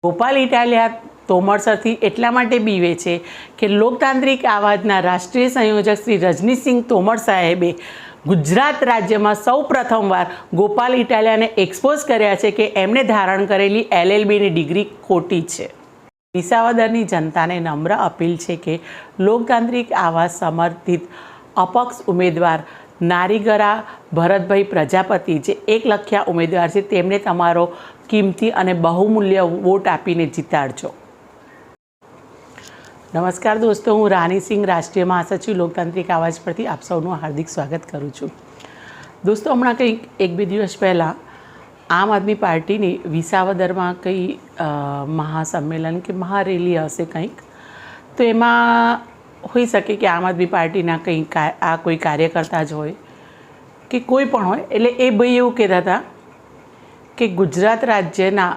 ગોપાલ ઇટાલિયા તોમરસરથી એટલા માટે બીવે છે કે લોકતાંત્રિક આવાજના રાષ્ટ્રીય સંયોજક શ્રી રજનીસિંહ તોમર સાહેબે ગુજરાત રાજ્યમાં સૌ પ્રથમવાર ગોપાલ ઇટાલિયાને એક્સપોઝ કર્યા છે કે એમણે ધારણ કરેલી LLBની ડિગ્રી ખોટી છે. વિસાવદરની જનતાને નમ્ર અપીલ છે કે લોકતાંત્રિક આવાજ સમર્થિત અપક્ષ ઉમેદવાર નારીગરા ભરતભાઈ પ્રજાપતિ જે એકલખ્યા ઉમેદવાર છે તેમને તમારો કિંમતી અને બહુમૂલ્ય વોટ આપીને જીતાડજો. નમસ્કાર દોસ્તો, હું રાની સિંહ, રાષ્ટ્રીય મહાસચિવ લોકતાંત્રિક આવાજ પરથી આપ સૌનું હાર્દિક સ્વાગત કરું છું. દોસ્તો, હમણાં કંઈક 1-2 દિવસ પહેલાં આમ આદમી પાર્ટીની વિસાવદરમાં કંઈ મહાસંમેલન કે મહારેલી હશે કંઈક, તો એમાં હોઈ શકે કે આમ આદમી પાર્ટીના કંઈ કોઈ કાર્યકર્તા જ હોય કે કોઈ પણ હોય. એટલે એ ભાઈ એવું કહેતા હતા કે ગુજરાત રાજ્યના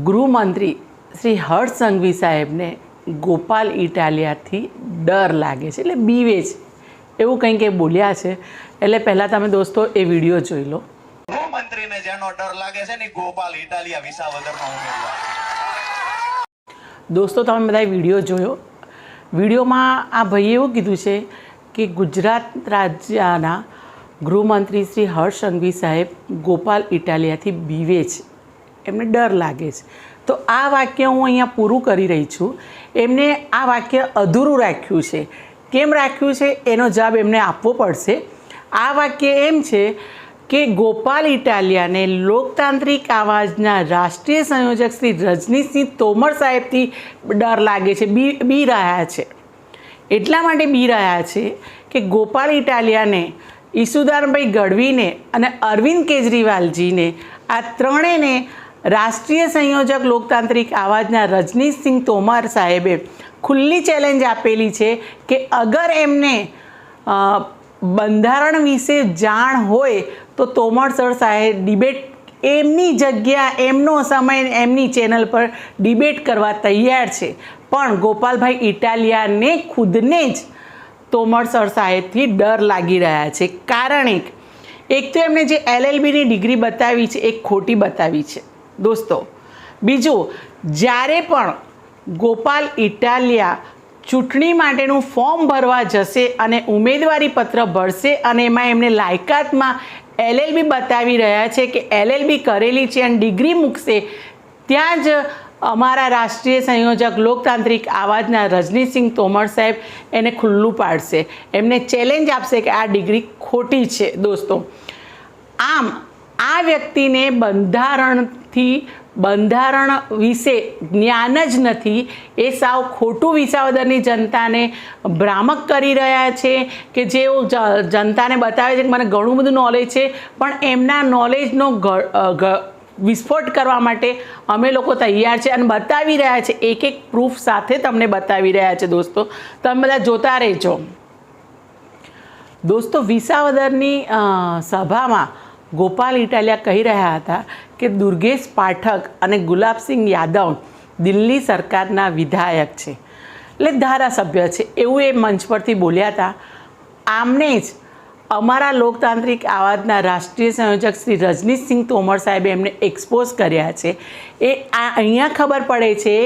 ગૃહમંત્રી શ્રી હર્ષ સંઘવી સાહેબને ગોપાલ ઇટાલિયાથી ડર લાગે છે, એટલે બીવે છે, એવું કંઈક એ બોલ્યા છે. એટલે પહેલાં તમે દોસ્તો એ વિડીયો જોઈ લો. ગૃહમંત્રીને જેનો ડર લાગે છે ને ગોપાલ ઇટાલિયા વિસાવદરનો ઉમેદવાર. દોસ્તો, તમે બધા વિડીયો જોયો. વિડીયોમાં આ ભાઈએ એવું કીધું છે કે ગુજરાત રાજ્યના ગૃહમંત્રી શ્રી હર્ષ સંઘવી સાહેબ ગોપાલ ઇટાલિયાથી બીવે છે, એમને ડર લાગે છે. તો આ વાક્ય હું અહીંયા પૂરું કરી રહી છું. એમને આ વાક્ય અધૂરું રાખ્યું છે. કેમ રાખ્યું છે એનો જવાબ એમને આપવો પડશે. આ વાક્ય એમ છે કે ગોપાલ ઇટાલિયાને લોકતાંત્રિક આવાજના રાષ્ટ્રીય સંયોજક શ્રી રજનીસિંહ તોમર સાહેબથી ડર લાગે છે, બી રહ્યા છે. એટલા માટે બી રહ્યા છે કે ગોપાલ ઇટાલિયાને, ઈસુદાનભાઈ ગઢવીને અને અરવિંદ કેજરીવાલજીને, આ ત્રણેયને રાષ્ટ્રીય સંયોજક લોકતાંત્રિક આવાજના રજનીસિંહ તોમર સાહેબે ખુલ્લી ચેલેન્જ આપેલી છે કે અગર એમને બંધારણ વિશે જાણ હોય તો તોમર સર સાહેબ ડિબેટ એમની જગ્યા, એમનો સમય એમની ચેનલ પર ડિબેટ કરવા તૈયાર છે. પણ ગોપાલભાઈ ઇટાલિયાને ખુદને જ તોમર સર સાહેબથી ડર લાગી રહ્યા છે. કારણ એક તો એમણે જે LLBની ડિગ્રી બતાવી છે એ ખોટી બતાવી છે દોસ્તો. બીજું, જ્યારે પણ ગોપાલ ઇટાલિયા ચૂંટણી માટેનું ફોર્મ ભરવા જશે અને ઉમેદવારી પત્ર ભરશે અને એમાં એમને લાયકાતમાં LLB બતાવી રહ્યા છે કે LLB કરેલી છે અને ડિગ્રી મૂકશે, ત્યાં જ અમારા રાષ્ટ્રીય સંયોજક લોકતાંત્રિક આવાજના રજનીસિંહ તોમર સાહેબ એને ખુલ્લું પાડશે, એમને ચેલેન્જ આપશે કે આ ડિગ્રી ખોટી છે દોસ્તો. આમ આ વ્યક્તિને બંધારણ વિશે જ્ઞાન જ નથી. એ સાવ ખોટું વિસાવદરની જનતાને ભ્રામક કરી રહ્યા છે કે જેઓ જનતાને બતાવે છે કે મને ઘણું બધું નોલેજ છે, પણ એમના નોલેજનો વિસ્ફોટ કરવા માટે અમે લોકો તૈયાર છે અને બતાવી રહ્યા છે. એક પ્રૂફ સાથે તમને બતાવી રહ્યા છે દોસ્તો. તમે બધા જોતા રહેજો. દોસ્તો, વિસાવદરની સભામાં ગોપાલ ઇટાલિયા કહી રહ્યા હતા કે દુર્ગેશ પાઠક અને ગુલાબસિંહ યાદવ દિલ્હી સરકારના વિધાયક છે, એટલે ધારાસભ્ય છે, એવું એ મંચ પરથી બોલ્યા હતા. આમને જ અમારા લોકતાંત્રિક આવાજના રાષ્ટ્રીય સંયોજક શ્રી રજનીસિંહ તોમર સાહેબે એમને એક્સપોઝ કર્યા છે. અહીંયા ખબર પડે છે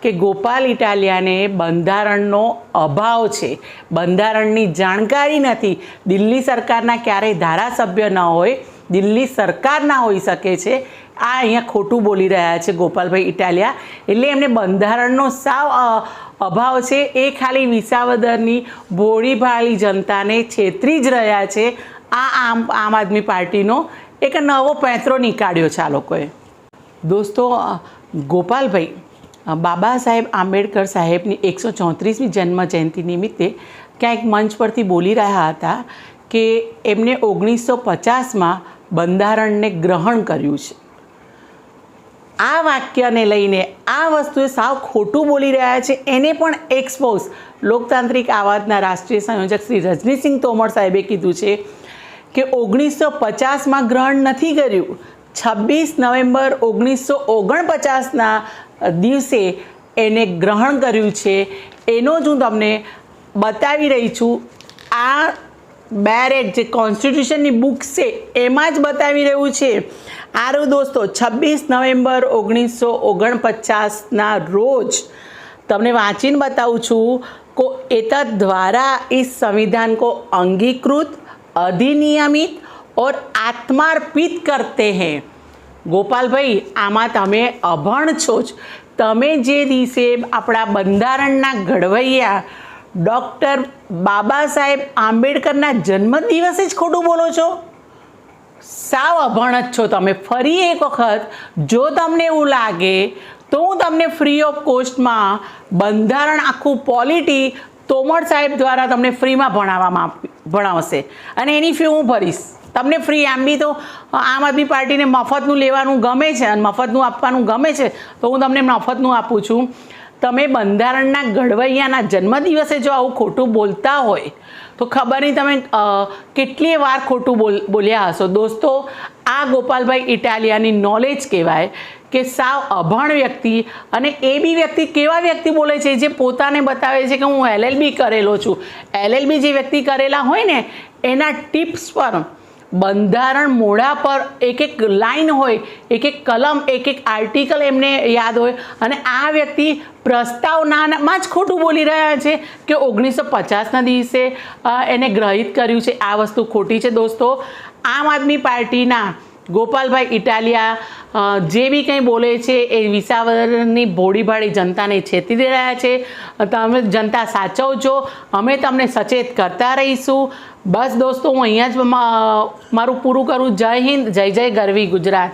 કે ગોપાલ ઇટાલિયાને બંધારણનો અભાવ છે, બંધારણની જાણકારી નથી. દિલ્હી સરકારના ક્યારેય ધારાસભ્ય ન હોય, દિલ્હી સરકારના હોઈ શકે છે. આ અહીંયા ખોટું બોલી રહ્યા છે ગોપાલભાઈ ઇટાલિયા. એટલે એમને બંધારણનો સાવ અભાવ છે. એ ખાલી વિસાવદરની ભોળીભાળી જનતાને છેતરી જ રહ્યા છે. આમ આદમી પાર્ટીનો એક નવો પેંતરો નીકાળ્યો છે આ લોકોએ. દોસ્તો, ગોપાલભાઈ બાબા સાહેબ આંબેડકર સાહેબની 134મી જન્મ જયંતિ નિમિત્તે ક્યાંક મંચ પરથી બોલી રહ્યા હતા કે એમને 1950માં બંધારણને ગ્રહણ કર્યું છે. આ વાક્યને લઈને, આ વસ્તુએ સાવ ખોટું બોલી રહ્યા છે, એને પણ એક્સપોઝ લોકતાંત્રિક આવાજના રાષ્ટ્રીય સંયોજક શ્રી રજનીસિંહ તોમર સાહેબે કીધું છે કે 1950માં ગ્રહણ નથી કર્યું. 26 નવેમ્બર 1949ના દિવસે એને ગ્રહણ કર્યું છે. એનો જ હું તમને બતાવી રહી છું. આ બેરેટ જે કોન્સ્ટિટ્યુશનની બુક છે એમાં જ બતાવી રહ્યું છે. આરું દોસ્તો 26 નવેમ્બર 1949ના રોજ તમને વાંચીને बताऊँ છું को एतद द्वारा इस संविधान को अंगीकृत अधिनियमित और आत्मार्पित करते हैं। ગોપાલભાઈ આમાં તમે અભણ છો જ। તમે જે દિવસે આપણા બંધારણના ઘડવૈયા ડૉક્ટર બાબા સાહેબ આંબેડકરના જન્મદિવસે જ ખોટું બોલો છો। સાવ અભણ જ છો તમે। ફરી એક વખત જો તમને એવું લાગે તો હું તમને ફ્રી ઓફ કોસ્ટમાં બંધારણ આખું પોલિટી તોમર સાહેબ દ્વારા તમને ફ્રીમાં ભણાવશે અને એની ફી હું ભરીશ। તમને ફ્રી આમ બી તો આમ આદમી પાર્ટીને મફતનું લેવાનું ગમે છે અને મફતનું આપવાનું ગમે છે તો હું તમને મફતનું આપું છું। તમે બંધારણના ઘડવૈયાના જન્મદિવસે જો આવું ખોટું બોલતા હોય તો ખબર નહીં તમે કેટલી વાર ખોટું બોલ્યા હશો। દોસ્તો આ ગોપાલભાઈ ઇટાલિયાની નોલેજ કહેવાય કે સાવ અભણ વ્યક્તિ। અને એ બી વ્યક્તિ કેવા વ્યક્તિ બોલે છે જે પોતાને બતાવે છે કે હું LLB કરેલો છું। LLB જે વ્યક્તિ કરેલા હોય ને એના ટિપ્સ પર બંધારણ મોઢા પર એક એક લાઈન હોય, એક એક કલમ, એક એક આર્ટિકલ એમને યાદ હોય અને આ વ્યક્તિ પ્રસ્તાવનામાં જ ખોટું બોલી રહ્યા છે કે 1950ના દિવસે એને ગ્રહિત કર્યું છે। આ વસ્તુ ખોટી છે દોસ્તો। આમ આદમી પાર્ટીના ગોપાલભાઈ ઇટાલિયા જે બી કંઈ બોલે છે એ વિસાવદરની ભોળીભાળી જનતાને છેતરી રહ્યા છે। તમે જનતા સાચવજો, અમે તમને સચેત કરતા રહીશું। બસ દોસ્તો હું અહીંયા જ મારું પૂરું કરું। જય હિન્દ, જય જય ગરવી ગુજરાત।